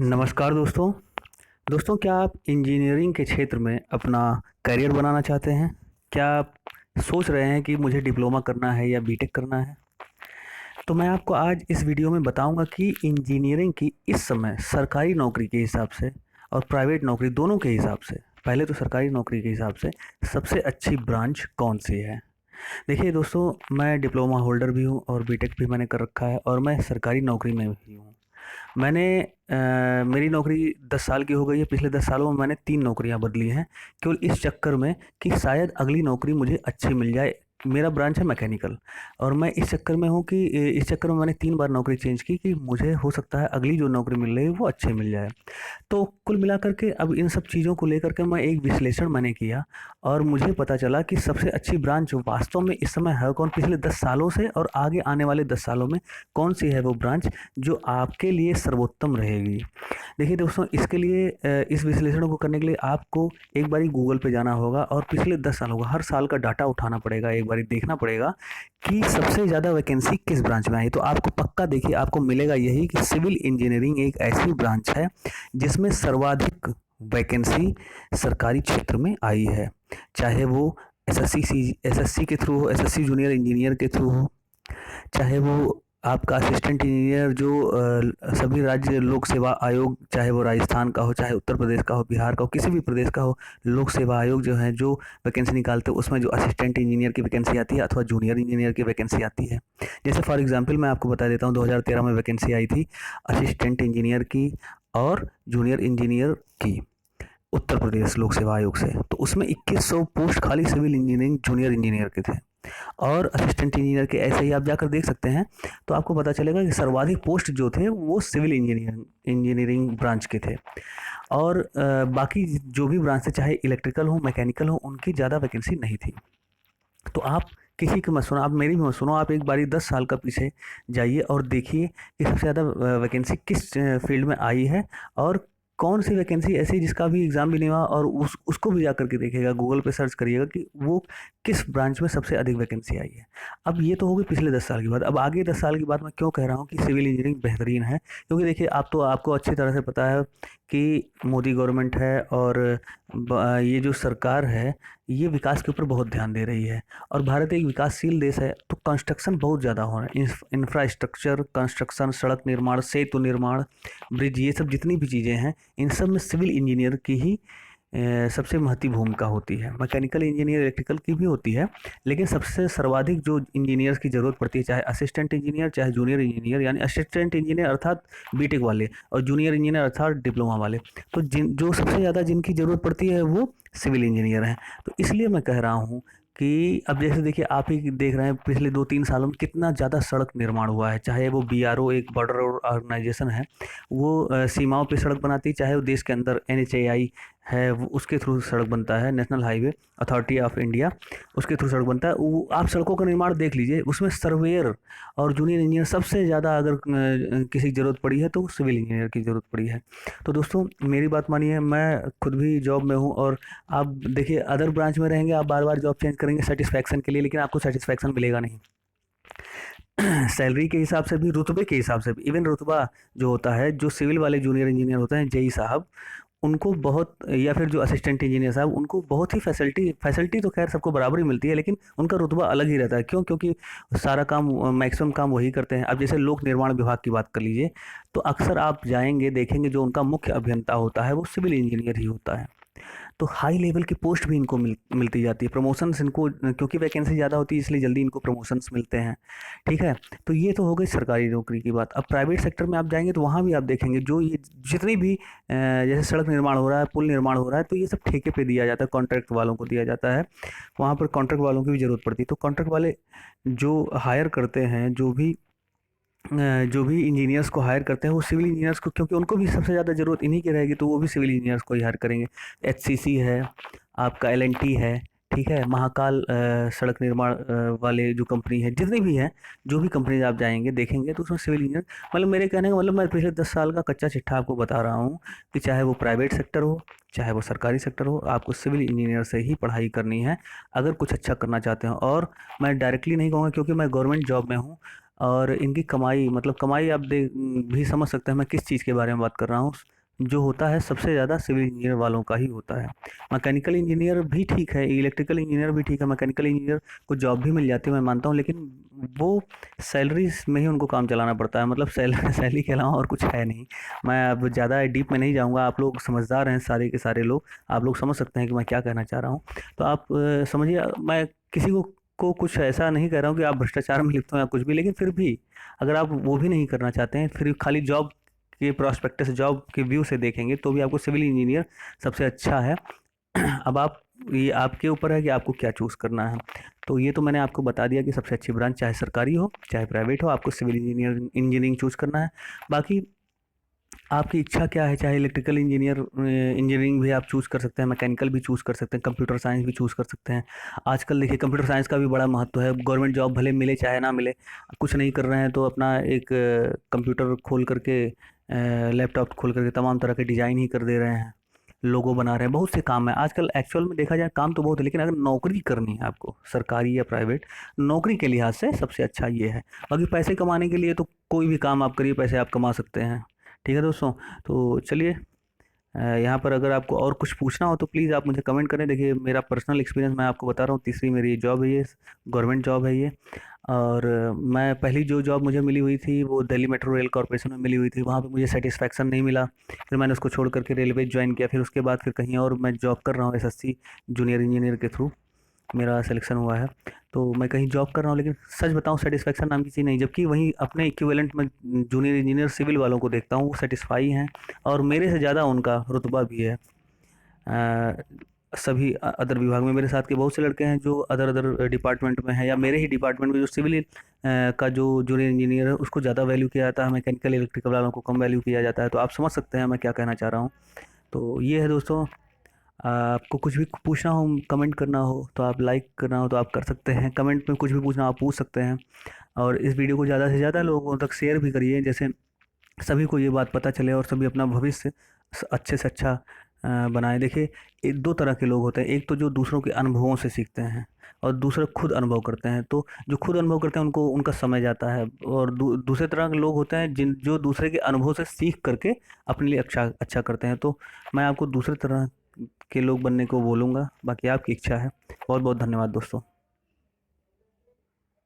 नमस्कार दोस्तों। दोस्तों, क्या आप इंजीनियरिंग के क्षेत्र में अपना करियर बनाना चाहते हैं? क्या आप सोच रहे हैं कि मुझे डिप्लोमा करना है या बीटेक करना है? तो मैं आपको आज इस वीडियो में बताऊंगा कि इंजीनियरिंग की इस समय सरकारी नौकरी के हिसाब से और प्राइवेट नौकरी दोनों के हिसाब से, पहले तो सरकारी नौकरी के हिसाब से सबसे अच्छी ब्रांच कौन सी है। देखिए दोस्तों, मैं डिप्लोमा होल्डर भी हूँ और बीटेक भी मैंने कर रखा है और मैं सरकारी नौकरी में भी हूँ। मैंने मेरी नौकरी 10 साल की हो गई है। पिछले 10 सालों में मैंने 3 नौकरियां बदली हैं, केवल इस चक्कर में कि शायद अगली नौकरी मुझे अच्छी मिल जाए। मेरा ब्रांच है मैकेनिकल और मैं इस चक्कर में हूँ कि इस चक्कर में मैंने 3 बार नौकरी चेंज की कि मुझे हो सकता है अगली जो नौकरी मिल रही है वो अच्छी मिल जाए। तो कुल मिलाकर के अब इन सब चीज़ों को लेकर के मैं एक विश्लेषण मैंने किया और मुझे पता चला कि सबसे अच्छी ब्रांच वास्तव में इस समय है कौन, पिछले 10 सालों से और आगे आने वाले 10 सालों में कौन सी है वो ब्रांच जो आपके लिए सर्वोत्तम रहेगी। देखिए दोस्तों, इसके लिए इस विश्लेषण को करने के लिए आपको एक बारी गूगल पे जाना होगा और पिछले 10 सालों का हर साल का डाटा उठाना पड़ेगा, एक बारी देखना पड़ेगा कि सबसे ज़्यादा वैकेंसी किस ब्रांच में आई। तो आपको पक्का देखिए आपको मिलेगा यही कि सिविल इंजीनियरिंग एक ऐसी ब्रांच है जिसमें सर्वाधिक वैकेंसी सरकारी क्षेत्र में आई है। चाहे वो एसएससी के थ्रू हो, एसएससी जूनियर इंजीनियर के थ्रू हो, चाहे वो आपका असिस्टेंट इंजीनियर जो सभी राज्य लोक सेवा आयोग, चाहे वो राजस्थान का हो, चाहे उत्तर प्रदेश का हो, बिहार का हो, किसी भी प्रदेश का हो, लोक सेवा आयोग जो है जो वैकेंसी निकालते हैं उसमें जो असिस्टेंट इंजीनियर की वैकेंसी आती है अथवा जूनियर इंजीनियर की वैकेंसी आती है। जैसे फॉर एग्जांपल मैं आपको बता देता हूँ, 2013 में वैकेंसी आई थी असिस्टेंट इंजीनियर की और जूनियर इंजीनियर की उत्तर प्रदेश लोक सेवा आयोग से। तो उसमें 2100 पोस्ट खाली सिविल इंजीनियरिंग जूनियर इंजीनियर के थे और असिस्टेंट इंजीनियर के ऐसे ही आप जाकर देख सकते हैं। तो आपको पता चलेगा कि सर्वाधिक पोस्ट जो थे वो सिविल इंजीनियरिंग ब्रांच के थे और बाकी जो भी ब्रांच थे चाहे इलेक्ट्रिकल हो, मैकेनिकल हो, उनकी ज़्यादा वैकेंसी नहीं थी। तो आप किसी की मत सुनो, आप मेरी भी मत सुनो, आप एक बारी 10 साल का पीछे जाइए और देखिए कि सबसे ज़्यादा वैकेंसी किस फील्ड में आई है और कौन सी वैकेंसी ऐसी जिसका भी एग्ज़ाम भी नहीं हुआ और उसको भी जा करके देखिएगा, गूगल पे सर्च करिएगा कि वो किस ब्रांच में सबसे अधिक वैकेंसी आई है। अब ये तो होगी पिछले 10 साल की बात। अब आगे 10 साल की बात मैं क्यों कह रहा हूँ कि सिविल इंजीनियरिंग बेहतरीन है, क्योंकि देखिए आप तो आपको अच्छी तरह से पता है कि मोदी गवर्नमेंट है और ये जो सरकार है ये विकास के ऊपर बहुत ध्यान दे रही है और भारत एक विकासशील देश है। तो कंस्ट्रक्शन बहुत ज़्यादा हो रहा है, इंफ्रास्ट्रक्चर कंस्ट्रक्शन, सड़क निर्माण, सेतु निर्माण, ब्रिज, ये सब जितनी भी चीज़ें हैं इन सब में सिविल इंजीनियर की ही सबसे महती भूमिका होती है। मैकेनिकल इंजीनियर, इलेक्ट्रिकल की भी होती है, लेकिन सबसे सर्वाधिक जो इंजीनियर्स की ज़रूरत पड़ती है, चाहे असिस्टेंट इंजीनियर चाहे जूनियर इंजीनियर, यानी असिस्टेंट इंजीनियर अर्थात बीटेक वाले और जूनियर इंजीनियर अर्थात डिप्लोमा वाले, तो जिन जो सबसे ज़्यादा जिनकी ज़रूरत पड़ती है वो सिविल इंजीनियर हैं। तो इसलिए मैं कह रहा हूँ कि अब जैसे देखिए आप ही देख रहे हैं पिछले 2-3 सालों में कितना ज़्यादा सड़क निर्माण हुआ है। चाहे वो बीआरओ एक बॉर्डर ऑर्गेनाइजेशन है, वो सीमाओं पे सड़क बनाती है, चाहे वो देश के अंदर एनएचएआई है वो उसके थ्रू सड़क बनता है, national highway authority of India, उसके थ्रू सड़क बनता है। वो आप सड़कों का निर्माण देख लीजिए, उसमें सर्वेयर और जूनियर इंजीनियर सबसे ज़्यादा अगर किसी की ज़रूरत पड़ी है तो सिविल इंजीनियर की ज़रूरत पड़ी है। तो दोस्तों मेरी बात मानिए, मैं खुद भी जॉब में हूँ और आप देखिए अदर ब्रांच में रहेंगे, आप बार बार जॉब चेंज करेंगे सेटिस्फैक्शन के लिए, लेकिन आपको सेटिस्फैक्शन मिलेगा नहीं। सैलरी के हिसाब से भी, रुतबे के हिसाब से भी, इवन रुतबा जो होता है, जो सिविल वाले जूनियर इंजीनियर होते हैं, जेई साहब, उनको बहुत, या फिर जो असिस्टेंट इंजीनियर साहब, उनको बहुत ही फैसिलिटी तो खैर सबको बराबर ही मिलती है, लेकिन उनका रुतबा अलग ही रहता है। क्यों? क्योंकि सारा काम, मैक्सिमम काम वही करते हैं। अब जैसे लोक निर्माण विभाग की बात कर लीजिए, तो अक्सर आप जाएंगे देखेंगे जो उनका मुख्य अभियंता होता है वो सिविल इंजीनियर ही होता है। तो हाई लेवल की पोस्ट भी इनको मिलती जाती है, प्रमोशंस इनको, क्योंकि वैकेंसी ज़्यादा होती है इसलिए जल्दी इनको प्रमोशंस मिलते हैं। ठीक है, तो ये तो हो गई सरकारी नौकरी की बात। अब प्राइवेट सेक्टर में आप जाएंगे तो वहाँ भी आप देखेंगे जो ये जितनी भी जैसे सड़क निर्माण हो रहा है, पुल निर्माण हो रहा है, तो ये सब ठेके पे दिया जाता है, कॉन्ट्रैक्ट वालों को दिया जाता है। वहाँ पर कॉन्ट्रैक्ट वालों की भी ज़रूरत पड़ती है। तो कॉन्ट्रैक्ट वाले जो हायर करते हैं, जो भी इंजीनियर्स को हायर करते हैं वो सिविल इंजीनियर्स को, क्योंकि उनको भी सबसे ज़्यादा ज़रूरत इन्हीं की रहेगी, तो वो भी सिविल इंजीनियर्स को ही हायर करेंगे। एचसीसी है, आपका एलएनटी है, ठीक है, महाकाल सड़क निर्माण वाले जो कंपनी है, जितनी भी हैं, जो भी कंपनीज आप जाएंगे देखेंगे तो उसमें सिविल इंजीनियर, मतलब मेरे कहने का मतलब मैं पिछले 10 साल का कच्चा चिट्ठा आपको बता रहा हूँ कि चाहे वो प्राइवेट सेक्टर हो चाहे वो सरकारी सेक्टर हो, आपको सिविल इंजीनियर से ही पढ़ाई करनी है अगर कुछ अच्छा करना चाहते हो। और मैं डायरेक्टली नहीं कहूँगा क्योंकि मैं गवर्नमेंट जॉब में हूँ और इनकी कमाई मतलब कमाई आप भी समझ सकते हैं मैं किस चीज़ के बारे में बात कर रहा हूँ। जो होता है सबसे ज़्यादा सिविल इंजीनियर वालों का ही होता है। मैकेनिकल इंजीनियर भी ठीक है, इलेक्ट्रिकल इंजीनियर भी ठीक है, मैकेनिकल इंजीनियर को जॉब भी मिल जाती है मैं मानता हूँ, लेकिन वो सैलरीज में ही उनको काम चलाना पड़ता है, मतलब सैलरी के अलावा और कुछ है नहीं। मैं अब ज़्यादा डीप में नहीं जाऊँगा, आप लोग समझदार हैं सारे के सारे लोग, आप लोग समझ सकते हैं कि मैं क्या कहना चाह रहा हूँ। तो आप समझिए, मैं किसी को कुछ ऐसा नहीं कह रहा हूँ कि आप भ्रष्टाचार में लिप्त हो या कुछ भी, लेकिन फिर भी अगर आप वो भी नहीं करना चाहते हैं, फिर खाली जॉब के प्रोस्पेक्टस जॉब के व्यू से देखेंगे तो भी आपको सिविल इंजीनियर सबसे अच्छा है। अब आप ये आपके ऊपर है कि आपको क्या चूज़ करना है। तो ये तो मैंने आपको बता दिया कि सबसे अच्छी ब्रांच चाहे सरकारी हो चाहे प्राइवेट हो, आपको सिविल इंजीनियरिंग चूज़ करना है। बाकी आपकी इच्छा क्या है, चाहे इलेक्ट्रिकल इंजीनियरिंग भी आप चूज़ कर सकते हैं, मैकेनिकल भी चूज़ कर सकते हैं, कंप्यूटर साइंस भी चूज़ कर सकते हैं। आजकल देखिए कंप्यूटर साइंस का भी बड़ा महत्व है, गवर्नमेंट जॉब भले मिले चाहे ना मिले, कुछ नहीं कर रहे हैं तो अपना एक कंप्यूटर खोल करके, लैपटॉप खोल करके तमाम तरह के डिज़ाइन ही कर दे रहे हैं, लोगो बना रहे हैं, बहुत से काम है आजकल। एक्चुअल में देखा जाए काम तो बहुत है, लेकिन अगर नौकरी करनी है आपको सरकारी या प्राइवेट, नौकरी के लिहाज से सबसे अच्छा ये है। बाकी पैसे कमाने के लिए तो कोई भी काम आप करिए, पैसे आप कमा सकते हैं। ठीक है दोस्तों, तो चलिए, यहाँ पर अगर आपको और कुछ पूछना हो तो प्लीज़ आप मुझे कमेंट करें। देखिए मेरा पर्सनल एक्सपीरियंस मैं आपको बता रहा हूँ, तीसरी मेरी जॉब है ये, गवर्नमेंट जॉब है ये। और मैं पहली जो जॉब मुझे मिली हुई थी वो दिल्ली मेट्रो रेल कॉरपोरेशन में मिली हुई थी, वहाँ पे मुझे सेटिस्फैक्शन नहीं मिला, फिर मैंने उसको छोड़ करके रेलवे ज्वाइन किया, फिर उसके बाद फिर कहीं और मैं जॉब कर रहा हूँ एसएससी जूनियर इंजीनियर के थ्रू मेरा सिलेक्शन हुआ है। तो मैं कहीं जॉब कर रहा हूँ, लेकिन सच बताऊँ सेटिस्फैक्शन नाम की चीज़ नहीं, जबकि वहीं अपने इक्विवेलेंट में जूनियर इंजीनियर सिविल वालों को देखता हूँ, वो सेटिस्फाई हैं और मेरे से ज़्यादा उनका रुतबा भी है। अ, सभी अदर विभाग में मेरे साथ के बहुत से लड़के हैं जो अदर अदर डिपार्टमेंट में हैं, या मेरे ही डिपार्टमेंट में जो सिविल का जो जूनियर इंजीनियर है उसको ज़्यादा वैल्यू किया जाता है, मैकेनिकल इलेक्ट्रिकल वालों को कम वैल्यू किया जाता है। तो आप समझ सकते हैं मैं क्या कहना चाह रहा हूँ। तो ये है दोस्तों, आपको कुछ भी पूछना हो, कमेंट करना हो तो आप, लाइक करना हो तो आप कर सकते हैं, कमेंट में कुछ भी पूछना आप पूछ सकते हैं। और इस वीडियो को ज़्यादा से ज़्यादा लोगों तक शेयर भी करिए, जैसे सभी को ये बात पता चले और सभी अपना भविष्य अच्छे से अच्छा बनाए। देखिए दो तरह के लोग होते हैं, एक तो जो दूसरों के अनुभवों से सीखते हैं और दूसरे खुद अनुभव करते हैं। तो जो खुद अनुभव करते हैं उनको उनका समय जाता है, और दूसरे तरह के लोग होते हैं जिन जो दूसरे के अनुभव से सीख करके अपने लिए अच्छा अच्छा करते हैं। तो मैं आपको दूसरे तरह के लोग बनने को बोलूँगा, बाकी आपकी इच्छा है। बहुत बहुत धन्यवाद दोस्तों।